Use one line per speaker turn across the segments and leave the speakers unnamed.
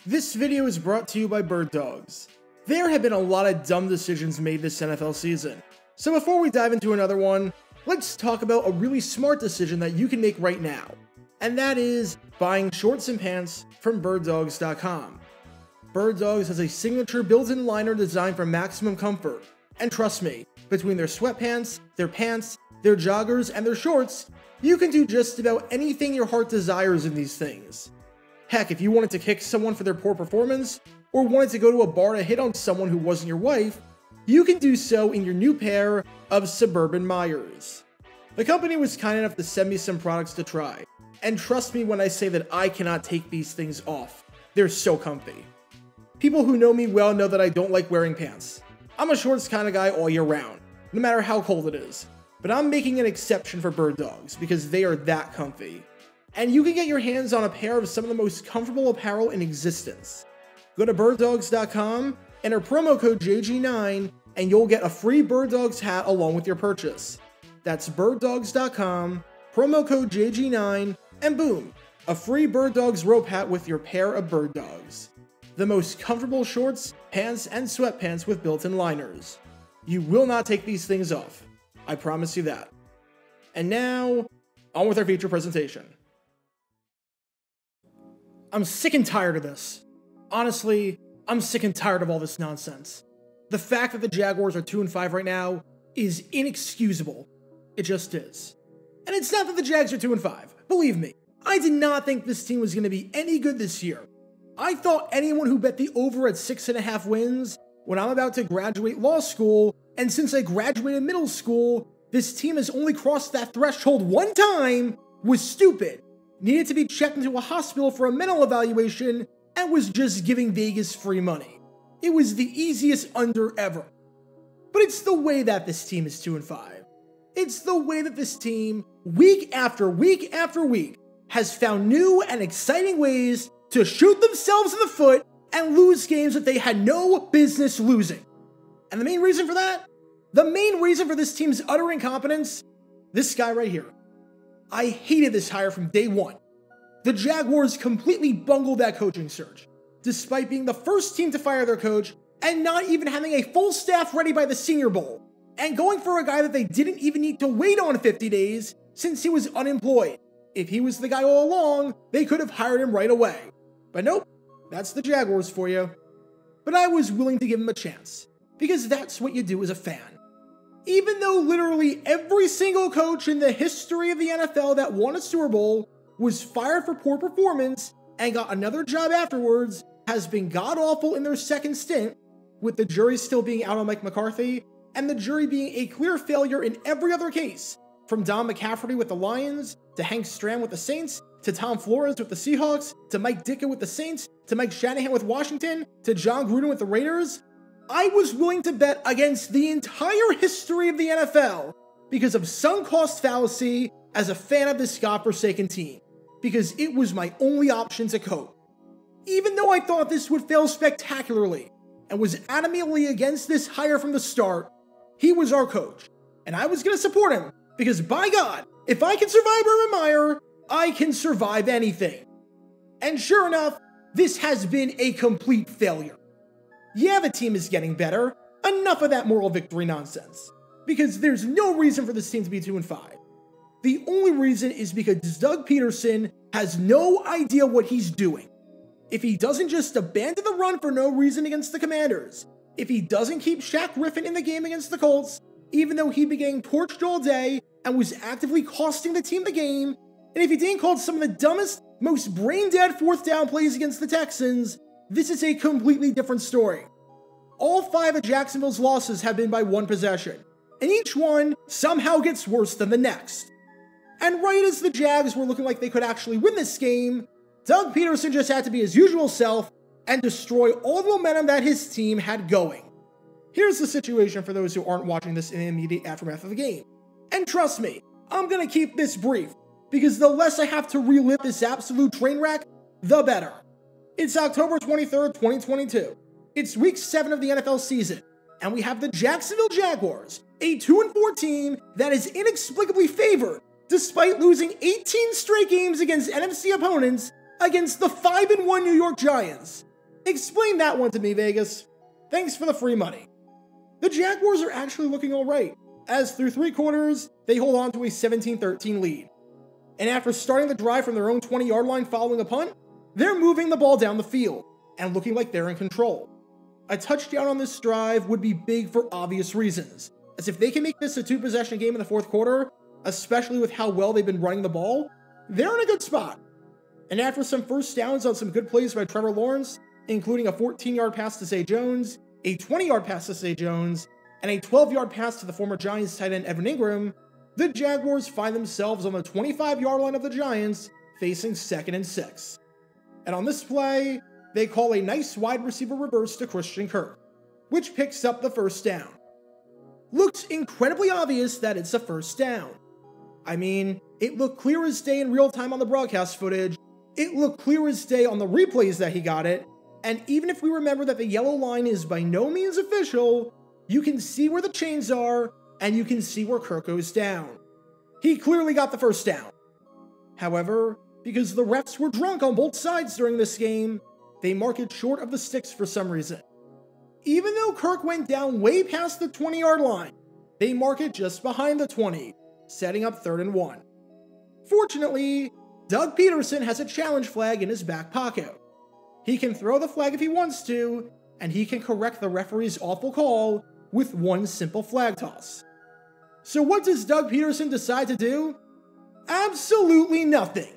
This video is brought to you by Bird Dogs. There have been a lot of dumb decisions made this NFL season. So before we dive into another one, let's talk about a really smart decision that you can make right now. And that is buying shorts and pants from birddogs.com. Bird Dogs has a signature built-in liner designed for maximum comfort. And trust me, between their sweatpants, their pants, their joggers, and their shorts, you can do just about anything your heart desires in these things. Heck, if you wanted to kick someone for their poor performance, or wanted to go to a bar to hit on someone who wasn't your wife, you can do so in your new pair of Suburban Myers. The company was kind enough to send me some products to try, and trust me when I say that I cannot take these things off. They're so comfy. People who know me well know that I don't like wearing pants. I'm a shorts kind of guy all year round, no matter how cold it is. But I'm making an exception for Bird Dogs because they are that comfy. And you can get your hands on a pair of some of the most comfortable apparel in existence. Go to birddogs.com, enter promo code JG9, and you'll get a free Bird Dogs hat along with your purchase. That's birddogs.com, promo code JG9, and boom, a free Bird Dogs rope hat with your pair of Bird Dogs. The most comfortable shorts, pants, and sweatpants with built-in liners. You will not take these things off. I promise you that. And now, on with our feature presentation. I'm sick and tired of this. Honestly, I'm sick and tired of all this nonsense. The fact that the Jaguars are 2-5 right now is inexcusable. It just is. And it's not that the Jags are 2-5. Believe me, I did not think this team was going to be any good this year. I thought anyone who bet the over at 6.5 wins when I'm about to graduate law school, and since I graduated middle school, this team has only crossed that threshold one time, was stupid, needed to be checked into a hospital for a mental evaluation, and was just giving Vegas free money. It was the easiest under ever. But it's the way that this team is 2-5. It's the way that this team, week after week after week, has found new and exciting ways to shoot themselves in the foot and lose games that they had no business losing. And the main reason for that? The main reason for this team's utter incompetence? This guy right here. I hated this hire from day one. The Jaguars completely bungled that coaching search, despite being the first team to fire their coach and not even having a full staff ready by the Senior Bowl, and going for a guy that they didn't even need to wait on 50 days since he was unemployed. If he was the guy all along, they could have hired him right away. But nope, that's the Jaguars for you. But I was willing to give him a chance, because that's what you do as a fan. Even though literally every single coach in the history of the NFL that won a Super Bowl was fired for poor performance and got another job afterwards, has been god-awful in their second stint, with the jury still being out on Mike McCarthy, and the jury being a clear failure in every other case, from Don McCaffrey with the Lions, to Hank Stram with the Saints, to Tom Flores with the Seahawks, to Mike Ditka with the Saints, to Mike Shanahan with Washington, to John Gruden with the Raiders. I was willing to bet against the entire history of the NFL because of sunk cost fallacy as a fan of this godforsaken team, because it was my only option to cope. Even though I thought this would fail spectacularly and was adamantly against this hire from the start, he was our coach, and I was going to support him because, by God, if I can survive Urban Meyer, I can survive anything. And sure enough, this has been a complete failure. Yeah, the team is getting better. Enough of that moral victory nonsense. Because there's no reason for this team to be 2-5. The only reason is because Doug Pederson has no idea what he's doing. If he doesn't just abandon the run for no reason against the Commanders, if he doesn't keep Shaq Griffin in the game against the Colts, even though he'd been getting torched all day and was actively costing the team the game, and if he didn't call some of the dumbest, most brain-dead fourth down plays against the Texans, this is a completely different story. All 5 of Jacksonville's losses have been by one possession, and each one somehow gets worse than the next. And right as the Jags were looking like they could actually win this game, Doug Pederson just had to be his usual self and destroy all the momentum that his team had going. Here's the situation for those who aren't watching this in the immediate aftermath of the game. And trust me, I'm gonna keep this brief, because the less I have to relive this absolute train wreck, the better. It's October 23rd, 2022. It's week 7 of the NFL season, and we have the Jacksonville Jaguars, a 2-4 team that is inexplicably favored, despite losing 18 straight games against NFC opponents against the 5-1 New York Giants, Explain that one to me, Vegas. Thanks for the free money. The Jaguars are actually looking alright, as through 3 quarters, they hold on to a 17-13 lead. And after starting the drive from their own 20-yard line following a punt, they're moving the ball down the field, and looking like they're in control. A touchdown on this drive would be big for obvious reasons, as if they can make this a 2-possession game in the 4th quarter, especially with how well they've been running the ball, they're in a good spot. And after some first downs on some good plays by Trevor Lawrence, including a 14-yard pass to Zay Jones, a 20-yard pass to Zay Jones, and a 12-yard pass to the former Giants tight end Evan Ingram, the Jaguars find themselves on the 25-yard line of the Giants, facing 2nd and 6. And on this play, they call a nice wide receiver reverse to Christian Kirk, which picks up the first down. Looks incredibly obvious that it's a first down. I mean, it looked clear as day in real time on the broadcast footage, it looked clear as day on the replays that he got it, and even if we remember that the yellow line is by no means official, you can see where the chains are, and you can see where Kirk goes down. He clearly got the first down. However, because the refs were drunk on both sides during this game, they mark it short of the sticks for some reason. Even though Kirk went down way past the 20-yard line, they mark it just behind the 20, setting up 3rd and 1. Fortunately, Doug Pederson has a challenge flag in his back pocket. He can throw the flag if he wants to, and he can correct the referee's awful call with one simple flag toss. So what does Doug Pederson decide to do? Absolutely nothing.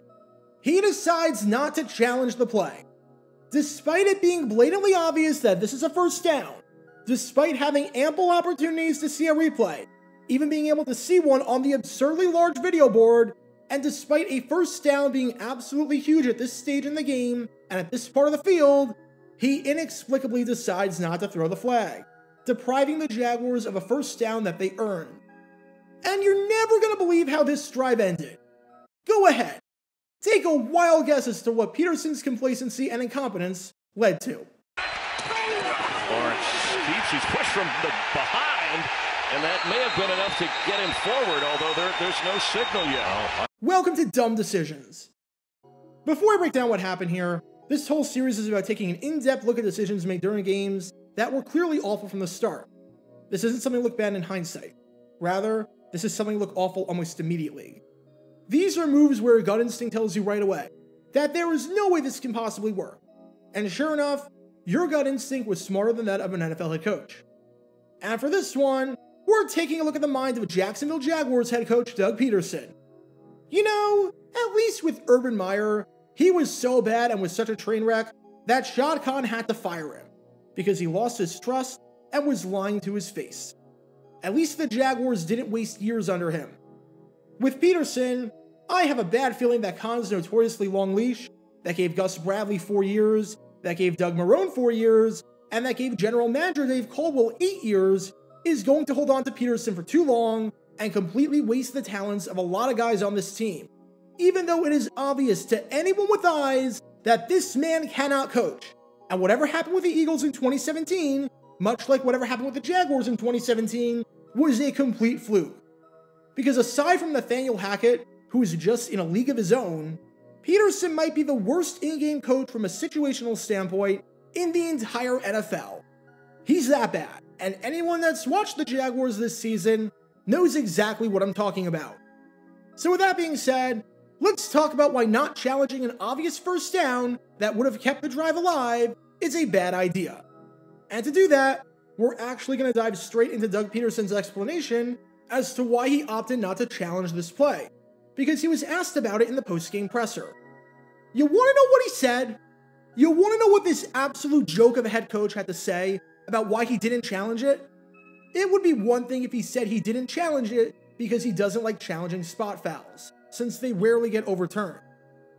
He decides not to challenge the play. Despite it being blatantly obvious that this is a first down, despite having ample opportunities to see a replay, even being able to see one on the absurdly large video board, and despite a first down being absolutely huge at this stage in the game and at this part of the field, he inexplicably decides not to throw the flag, depriving the Jaguars of a first down that they earned. And you're never going to believe how this drive ended. Go ahead. Take a wild guess as to what Pederson's complacency and incompetence led to.
Lawrence keeps, he's pushed from the behind, and that may have been enough to get him forward, although there's no signal yet.
Welcome to Dumb Decisions. Before I break down what happened here, this whole series is about taking an in-depth look at decisions made during games that were clearly awful from the start. This isn't something to look bad in hindsight. Rather, this is something to look awful almost immediately. These are moves where gut instinct tells you right away that there is no way this can possibly work. And sure enough, your gut instinct was smarter than that of an NFL head coach. And for this one, we're taking a look at the mind of Jacksonville Jaguars head coach Doug Pederson. You know, at least with Urban Meyer, he was so bad and was such a train wreck that Shad Khan had to fire him because he lost his trust and was lying to his face. At least the Jaguars didn't waste years under him. With Pederson, I have a bad feeling that Khan's notoriously long leash, that gave Gus Bradley 4 years, that gave Doug Marrone 4 years, and that gave General Manager Dave Caldwell 8 years, is going to hold on to Pederson for too long and completely waste the talents of a lot of guys on this team, even though it is obvious to anyone with eyes that this man cannot coach. And whatever happened with the Eagles in 2017, much like whatever happened with the Jaguars in 2017, was a complete fluke. Because aside from Nathaniel Hackett, who is just in a league of his own, Pederson might be the worst in-game coach from a situational standpoint in the entire NFL. He's that bad, and anyone that's watched the Jaguars this season knows exactly what I'm talking about. So with that being said, let's talk about why not challenging an obvious first down that would have kept the drive alive is a bad idea. And to do that, we're actually going to dive straight into Doug Pederson's explanation as to why he opted not to challenge this play, because he was asked about it in the post-game presser. You want to know what he said? You want to know what this absolute joke of a head coach had to say about why he didn't challenge it? It would be one thing if he said he didn't challenge it because he doesn't like challenging spot fouls, since they rarely get overturned.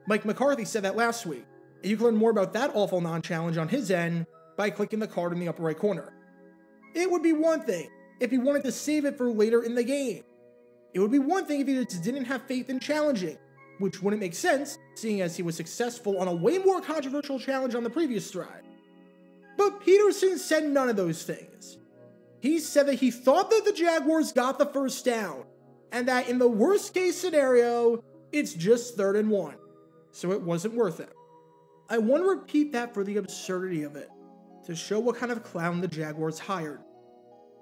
Mike McCarthy said that last week, and you can learn more about that awful non-challenge on his end by clicking the card in the upper right corner. It would be one thing if he wanted to save it for later in the game. It would be one thing if he just didn't have faith in challenging, which wouldn't make sense, seeing as he was successful on a way more controversial challenge on the previous drive. But Pederson said none of those things. He said that he thought that the Jaguars got the first down, and that in the worst case scenario, it's just 3rd and 1, so it wasn't worth it. I want to repeat that for the absurdity of it, to show what kind of clown the Jaguars hired.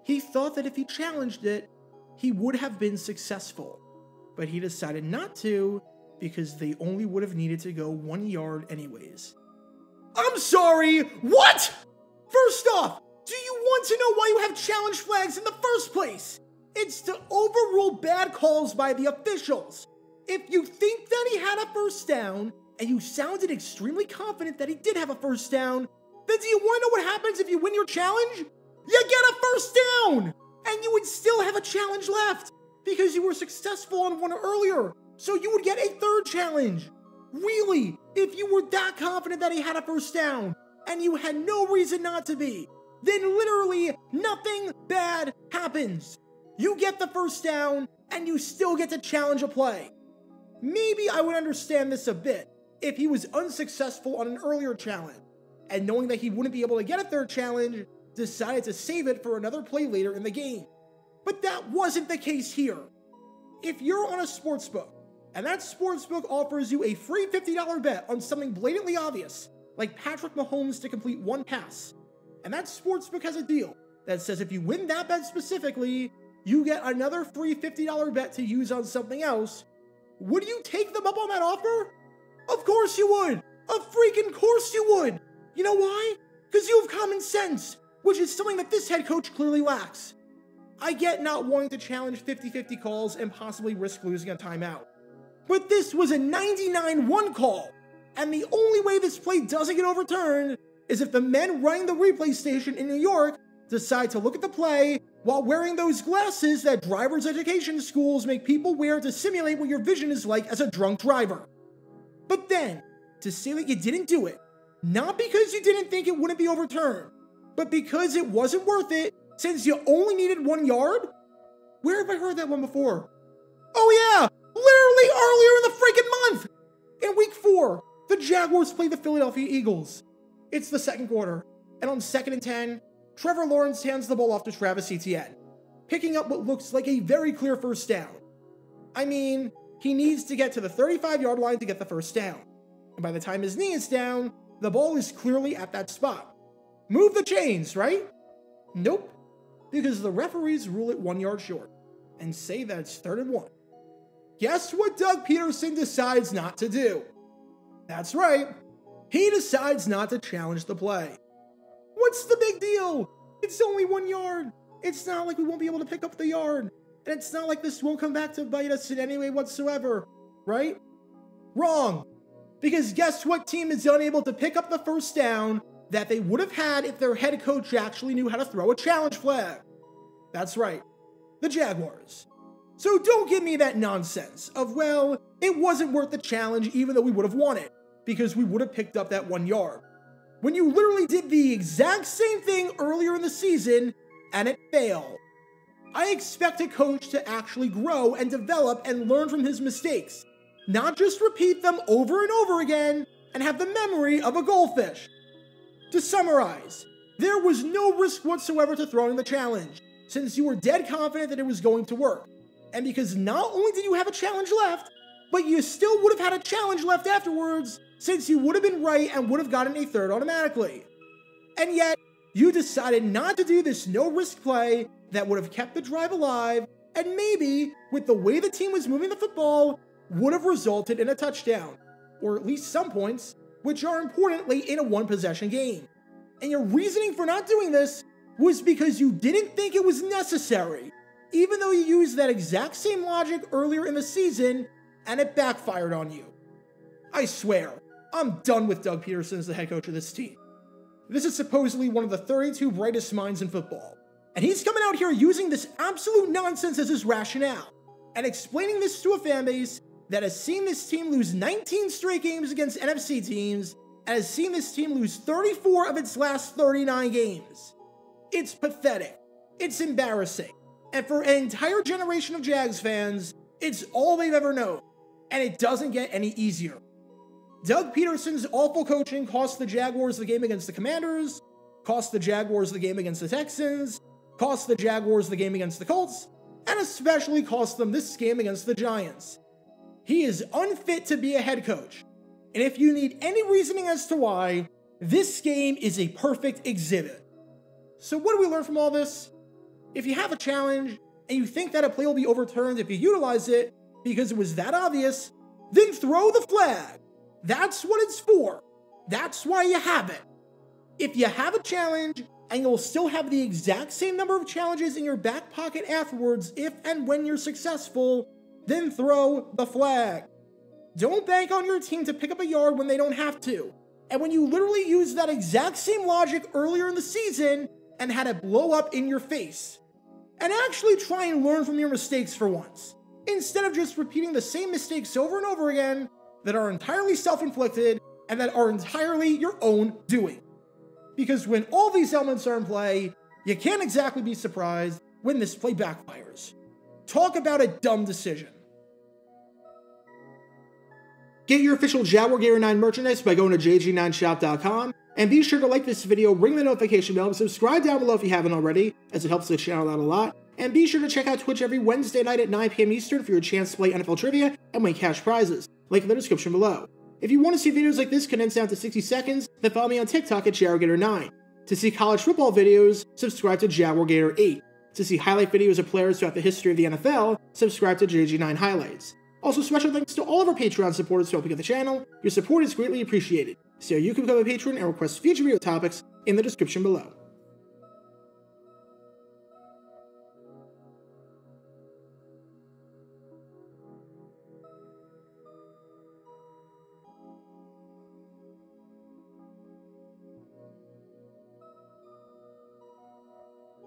He thought that if he challenged it, he would have been successful, but he decided not to because they only would have needed to go 1 yard anyways. I'm sorry, what? First off, do you want to know why you have challenge flags in the first place? It's to overrule bad calls by the officials. If you think that he had a first down, and you sounded extremely confident that he did have a first down, then do you want to know what happens if you win your challenge? You get a first down! And you would still have a challenge left, because you were successful on one earlier, so you would get a third challenge. Really, if you were that confident that he had a first down, and you had no reason not to be, then literally nothing bad happens. You get the first down, and you still get to challenge a play. Maybe I would understand this a bit if he was unsuccessful on an earlier challenge, and knowing that he wouldn't be able to get a third challenge, decided to save it for another play later in the game. But that wasn't the case here. If you're on a sportsbook, and that sportsbook offers you a free $50 bet on something blatantly obvious, like Patrick Mahomes to complete one pass, and that sportsbook has a deal that says if you win that bet specifically, you get another free $50 bet to use on something else, would you take them up on that offer? Of course you would! Of freaking course you would! You know why? Because you have common sense, which is something that this head coach clearly lacks. I get not wanting to challenge 50-50 calls and possibly risk losing a timeout. But this was a 99-1 call, and the only way this play doesn't get overturned is if the men running the replay station in New York decide to look at the play while wearing those glasses that driver's education schools make people wear to simulate what your vision is like as a drunk driver. But then, to say that you didn't do it, not because you didn't think it wouldn't be overturned, but because it wasn't worth it since you only needed 1 yard? Where have I heard that one before? Oh yeah, literally earlier in the freaking month! In week 4, the Jaguars play the Philadelphia Eagles. It's the second quarter, and on 2nd and 10, Trevor Lawrence hands the ball off to Travis Etienne, picking up what looks like a very clear first down. I mean, he needs to get to the 35-yard line to get the first down, and by the time his knee is down, the ball is clearly at that spot. Move the chains, right? Nope, because the referees rule it 1 yard short, and say that it's 3rd and 1. Guess what Doug Pederson decides not to do? That's right, he decides not to challenge the play. What's the big deal? It's only 1 yard. It's not like we won't be able to pick up the yard. And it's not like this won't come back to bite us in any way whatsoever, right? Wrong. Because guess what team is unable to pick up the first down that they would have had if their head coach actually knew how to throw a challenge flag? That's right, the Jaguars. So don't give me that nonsense of, well, it wasn't worth the challenge even though we would have won it, because we would have picked up that 1 yard. When you literally did the exact same thing earlier in the season, and it failed. I expect a coach to actually grow and develop and learn from his mistakes, not just repeat them over and over again and have the memory of a goldfish. To summarize, there was no risk whatsoever to throwing the challenge, since you were dead confident that it was going to work. And because not only did you have a challenge left, but you still would have had a challenge left afterwards, since you would have been right and would have gotten a third automatically. And yet, you decided not to do this no-risk play that would have kept the drive alive, and maybe, with the way the team was moving the football, would have resulted in a touchdown, or at least some points, which are important late in a one-possession game. And your reasoning for not doing this was because you didn't think it was necessary, even though you used that exact same logic earlier in the season, and it backfired on you. I swear, I'm done with Doug Pederson as the head coach of this team. This is supposedly one of the 32 brightest minds in football, and he's coming out here using this absolute nonsense as his rationale, and explaining this to a fanbase that has seen this team lose 19 straight games against NFC teams, and has seen this team lose 34 of its last 39 games. It's pathetic. It's embarrassing. And for an entire generation of Jags fans, it's all they've ever known, and it doesn't get any easier. Doug Pederson's awful coaching cost the Jaguars the game against the Commanders, cost the Jaguars the game against the Texans, cost the Jaguars the game against the Colts, and especially cost them this game against the Giants. He is unfit to be a head coach. And if you need any reasoning as to why, this game is a perfect exhibit. So what do we learn from all this? If you have a challenge and you think that a play will be overturned if you utilize it because it was that obvious, then throw the flag. That's what it's for. That's why you have it. If you have a challenge and you'll still have the exact same number of challenges in your back pocket afterwards if and when you're successful, then throw the flag. Don't bank on your team to pick up a yard when they don't have to. And when you literally used that exact same logic earlier in the season and had it blow up in your face. And actually try and learn from your mistakes for once, instead of just repeating the same mistakes over and over again that are entirely self-inflicted and that are entirely your own doing. Because when all these elements are in play, you can't exactly be surprised when this play backfires. Talk about a dumb decision. Get your official Jaguar Gator 9 merchandise by going to jg9shop.com, and be sure to like this video, ring the notification bell, and subscribe down below if you haven't already, as it helps the channel out a lot. And be sure to check out Twitch every Wednesday night at 9 p.m. Eastern for your chance to play NFL Trivia and win cash prizes. Link in the description below. If you want to see videos like this condensed down to 60 seconds, then follow me on TikTok at Jaguar Gator 9. To see college football videos, subscribe to Jaguar Gator 8. To see highlight videos of players throughout the history of the NFL, subscribe to JG9 Highlights. Also, special thanks to all of our Patreon supporters who help get the channel. Your support is greatly appreciated. So you can become a patron and request future video topics in the description below.